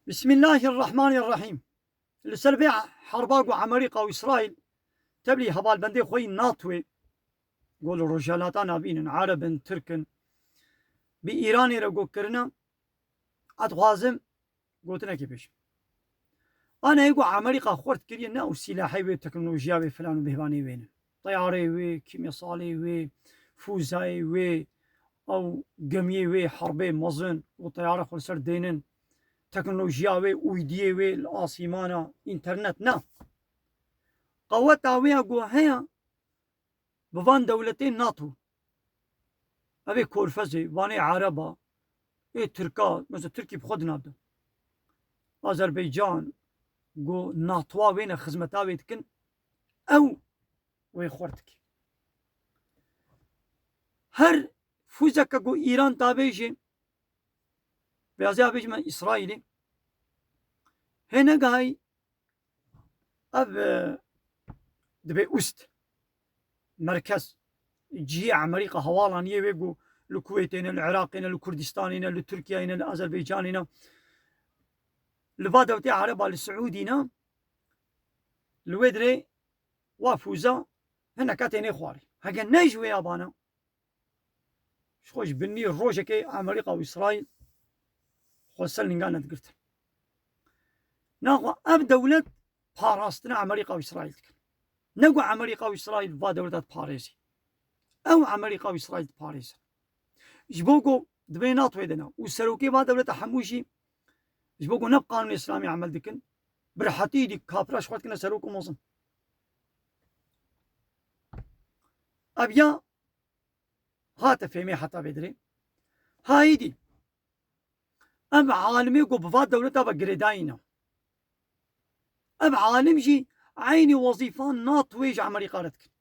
بسم الله الرحمن الرحيم. لسر حرباق وأمريكا وإسرائيل تبلي هبال بندي خوي ناتوي قول الرجالات بين عرب تركن بإيران رجو كرنا أتغازم قلتنا كيفش أنا يقول أمريكا خورت كرينا وسلاحي وتكنولوجيا وفلان وبهباني وين طياري وكيميائي وفوزاي أو جميع حربي مزن وطيارة خلصر دينن تكنولوجيا ويديه الآسيمانا إنترنت نا قوات تاوية قوهية بفان دولتين ناتو أبي كورفزي واني عربا إيه تركا مثلا تركي بخود نابدو أذربيجان قو ناتوا وين خزمتا ويتكن أو ويخورتك هر فوزك قو إيران تابيجي بيازي أبيج من إسرائيلي هنا قاي أب دبي أست مركز جي أمريكا هوالانية ويقو الكويتين العراقين الكردستانين التركيين الأذربيجانين لبادوتي عربا السعودينا الويدري وافوزا هنا كاتيني خواري هكا نيجوي يابانا شخوش بني الروجكي أمريكا وإسرائيل خوصل نقانا تقرت ناقو أب دولة باراستنا أمريكا وإسرائيل نقو أمريكا وإسرائيل با دولة باريزي أو أمريكا وإسرائيل باريس جبوكو دبينات ويدنا والسروكي با دولة حموشي جبوكو نبقى قانون الإسلامي عمل دكن برحتي دي كابراش خوات كنا سروكو موزن أبيا هات فيمي حتى بدري هاي دي أب عالمي قو بفات دولة بقريداينا أب عالم جي عيني وظيفان ناتو ويج أمريكا ردك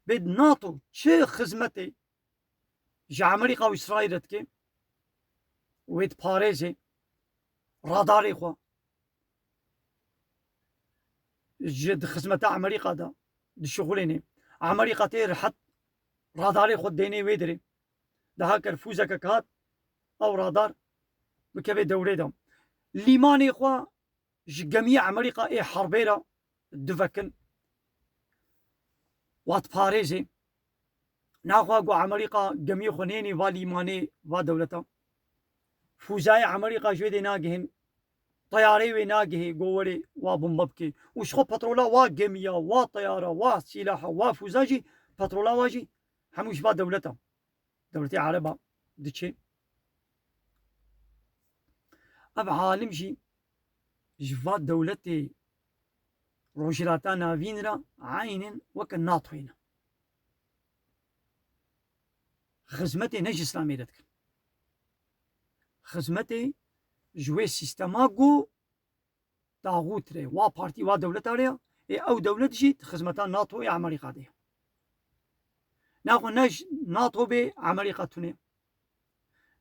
بيد ناتو شي خزمتي جا أمريكا وإسرائيل ردك ويد باريزي راداري خوا جد خزمتا أمريكا دا دي شغليني أمريكا تير حط راداري خود ديني ويدري ده هاكر فوزك كات أو رادار بكبي دوري دام ليماني خوا جميع أمريكا إيه حربيرا دفكن وات باريزي ناخوا قو أمريكا جميع خنيني واليماني ودولتا فوزاي أمريكا جويدي ناقهن طياري وناقه قولي وبمبكي وشخو بترولا وجميع وطيارة وسلاح وفوزاجي بترولا واجي هموش با دولتا دولتي عربا دتشي أب عالم جي جفات دولتي روجلاتانا فينرا عين وكن ناطوين خزمتي نجي إسلامي دتك خزمتي جوي سيستماغو طاغوت ري وا بارتي وا دولتا ري او دولت جي خزمتا ناتو يا أمريكا دي ناخو نج ناتو بي أمريكا توني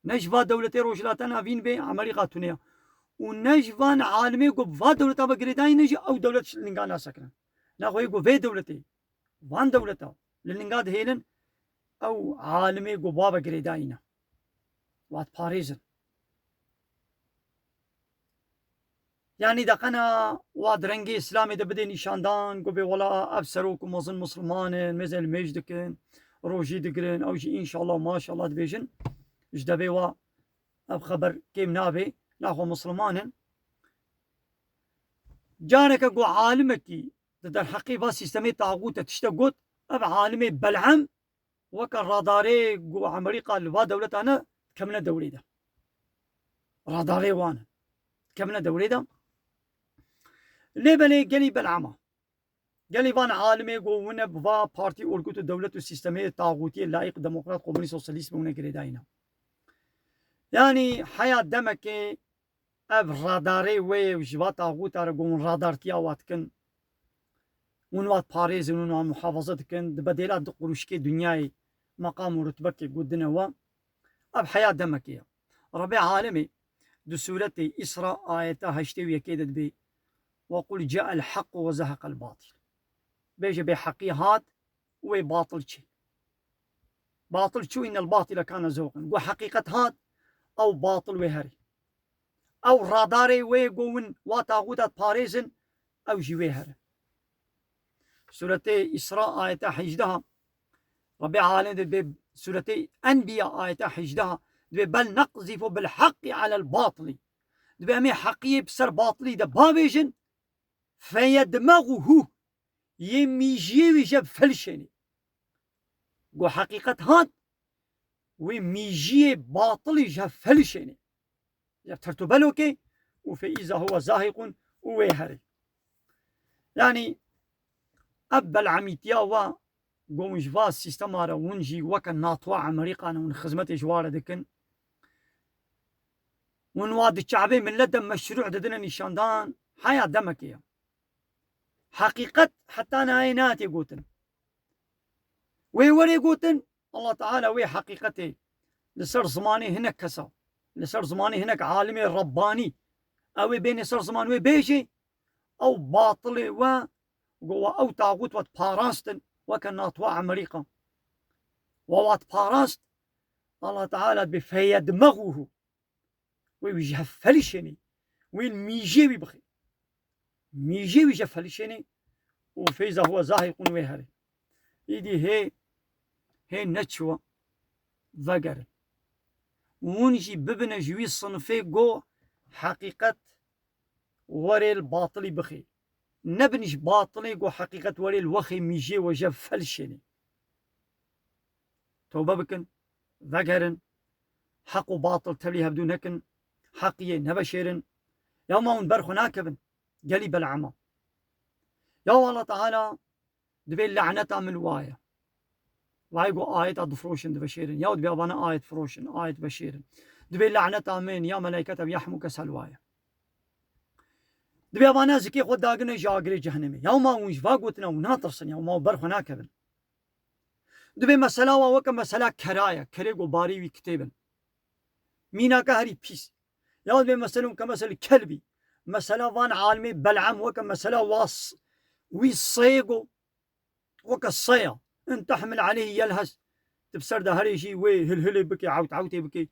نج فا دولتي روجلاتانا فين بي أمريكا توني ونج فان عالمي قو فا دولتا بقريداي نجي او دولت لنغانا سكرن ناخو يقو في دولتي وان دولتا لنغاد هيلن او عالمي قو بابا قريداينا وات باريزن يعني دقنا واد رنگي إسلامي ده بدي نشاندان قو بي ولا أبسروكو مزن مسلمان مزل مجدكن روجي دقرن أو جي إن شاء الله ما شاء الله دبيجن جدبي وا أب خبر كيم نابي ناخو مسلمان جانك قو عالمكي ده الحقيقة سيستمي طاغوت تشتقوت أب عالمي بلعم وكان راداري قو أمريكا الوا دولتنا كمنا دوري ده راداري وانا كمنا دوري ده ليبني قلي بلعمة قلي فان عالمي قونا بفا بارتي أوركوت الدولة السيستمية الطاغوتية اللائق ديمقراط كومونيست سوسياليست بونا قريداينا يعني حياة دمك أب راداري وجبا طاغوت أرقون رادارتيا واتكن ونوات باريس ونوات محافظات كن بديلات قروشكي دنياي مقام ورتبك قدنا و أب حياة دمك ربيع عالمي دو سورة إسراء آياتها هشتوي يكيدت بي وقل جاء الحق وزهق الباطل بيجي بحقي هات وباطل شي باطل شو إن الباطل كان زوقا وحقيقة هات أو باطل وهري او راداري وي قوون وطاغوتات باريزن او جي هر سورة إسراء آية 18 رب العالمين سورة أنبياء آية 18 بل نقذف بالحق على الباطل أمي حقية بسر باطلي ده بابيجن فيدمغه يميجي ويجب فلشني قو حقيقة هاد وميجي باطلي جب فلشني جب ترتبلوكي وفإذا هو زاهق ويهري يعني أبا العميتيا و قومش فا السيستمارا ونجي وكا ناطوا عمريقانا ون خزمتي جوارا دكن ونواد الشعبي من لدى مشروع ددنا نشاندان حياة دمكية حقيقة حتى نايناتي قوتن ويوري قوتن الله تعالى وي حقيقتي لسر زماني هناك كسا لسر زماني هناك عالمي رباني او بين سر زمان وي بيجي او باطلي و او طاغوت وات باراستن وكان ناطوا عمريقا ووات باراست الله تعالى بفيدمغه ويجفلشني وين ميجي بخي ميجي ويجفلشني وفيزا هو زاهق ويهري يدي هي نتشوى ذقر ونجي ببنا جوي صنفي قو حقيقة وري الباطلي بخي نبنش باطلي قو حقيقة وري الوخي ميجي وجفلشني توبة بكن ذقرن حق وباطل تبليها بدون هكن حقية نبشيرن يوم برخو ناكبن قلي بالعمى يا الله تعالى دبي لعنتا من وايا وايقو آية دفروشن دبشيرن يا دبي أبانا آية فروشن آية بشيرن دبي لعنتا من يا ملائكة يحموك سلوايا دبي أبانا زكي خود داقنا جاقري جهنمي يوم ونش فاقوتنا وناطرسن يوم برخو ناكبن دبي مسلا وكا مسلا كرايا كريقو باري وكتابن مينا كهري بيس يا دبي مسلم كمسل كلبي مسلا فان عالمي بلعم وكا مسلا واص ويصيقو وكا الصيا ان تحمل عليه يلهس تبصر ده هريشي وي هلهلي بكي عوتي بكي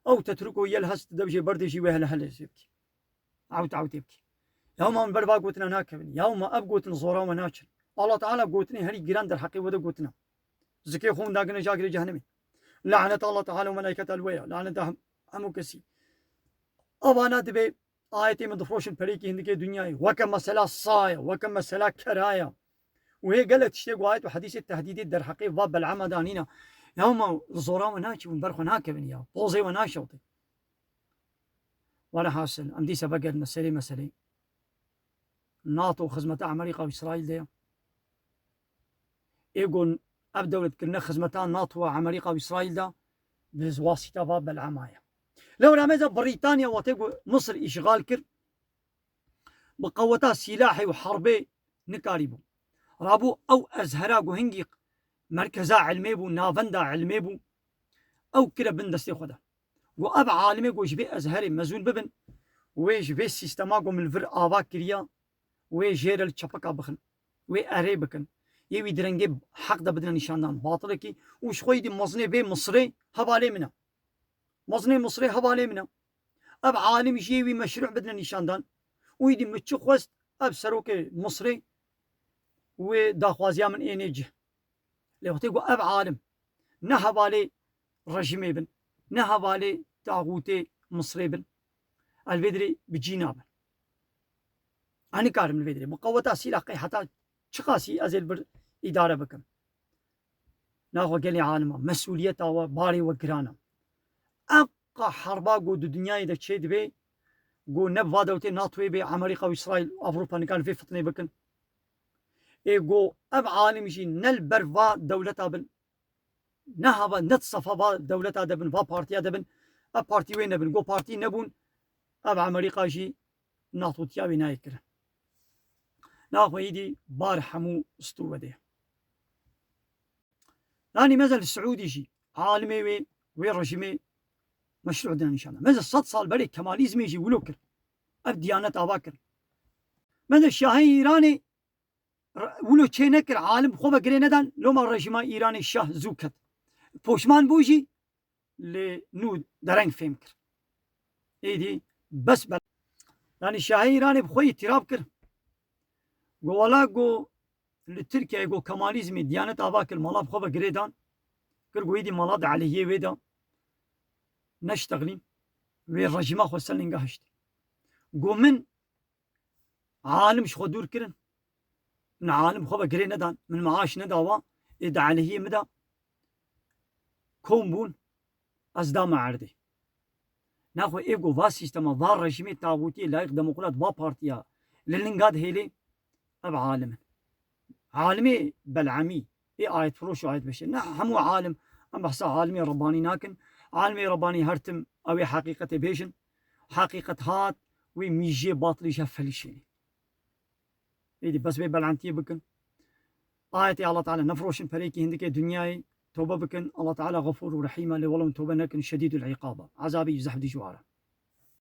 او تتركه يلهس تدبشي بردشي وهلهلس يبكي عوتي بكي يوم من بربا قوتنا ناكبني يوم اب قوتنا زورا وناكل الله تعالى قوتني هري جيران در حقي ودا قوتنا زكي خون داقنا جاقري جهنمي لعنة الله تعالى وملائكة الويا لعنة همو كسي أبانا دبي آيتي من دفروشن فريقي هندكي دنياي وكا مسلا صايا وكا مسلا كرايا وهي قالت شيء وايد وحديث التهديد در حقي باب العمى دانينا يوم زورا وناكي ونبرخو ناكبن يا بوزي وناشوطي ولا حاصل عندي سبق مسألة مسألة ناطو خزمة أمريكا وإسرائيل دي يقول أبدأ كنا خزمتان ناطو أمريكا وإسرائيل دا بواسطة باب العماية لو رمز بريطانيا وتقول مصر إشغال كر بقوتها سلاحي وحربي نكاريبو رابو أو أزهراقو هنجي مركزا علمي بو نافندا علمي بو أو كلا بندستي خدا وأب عالمي قو جبي أزهري مزون ببن ويجبي سيستماقو من الفر آبا كريا ويجير الشبكة بخن ويأري بكن يوي درنجي حق دا بدنا نشاندان باطلكي وش خوي دي مصني بي مصري هبالي منا مصني مصري هبالي منا أب عالم جيوي مشروع بدنا نشاندان ويدي متشوخ وست أب سروكي مصري وداخوازيا من إينيجه لو تيقو أب عالم نهبالي رجمي بن نهبالي تاغوتي مصري بن الفيدري بجينابن أنا كارم الفيدري مقوتا سيلاقي حتى شخاصي أزل بر إدارة بكم ناخو قالي عالمة مسؤوليتها وباري وقرانا أبقى حربا قو دو دنياي دا تشيد بي قو نبوا دولتي ناطوي بي أمريكا وإسرائيل وأوروبا نكان في فطني بكن قو أب عالم جي نلبر فا دولتا بن نهبا نتصفا فا دولتا دبن فا بارتيا دبن أب بارتي وين نبن قو بارتي نبون أب أمريكا جي ناطو تيابي نايكرن ناخو يدي بار حمو اسطوة ده لاني مازال السعودي جي عالمي وي رجمي مشروع دنا ان شاء الله مازال 6 صال بري كماليزم يجي ولوكر الديانات اباكر مازال الشاهي ايراني ولو تشينكر عالم خوبا قريندان لو ما الرجمة ايراني الشاه زوكت بوشمان بوجي لنود درنگ فهمكر ايدي بس بل يعني شاهي إيراني بخوي اعتراف كر قو ولا قو لتركيا قو كماليزمي ديانة آباك المالا بخوبا قريدان كر قو يدي مالا دا عليه ويدا نشتغلين وي الرجيمة خو سلين قهشت قو من عالم شخو دور كرن من عالم خو بقري ندان من معاش نداوا إذا عليه مدا كون بون أزدا معردي ناخو إيجو فا سيستما فا رجيمي تاغوتي لايق ديمقراط فا بارتيا للنقاد هيلي أب عالم عالمي بلعمي آية فروش وآية بشر همو عالم أم بحسا عالمي رباني ناكن عالمي رباني هرتم أوي حقيقة بيشن حقيقة هات وي ميجي باطلي شفلشيني إيدي بس بي بلعنتي بكن آيتي الله تعالى نفروشن فريكي هندكي دنياي توبة بكن الله تعالى غفور ورحيم اللي والله توبة نكن شديد العقابة عذابي يزحف دي جواره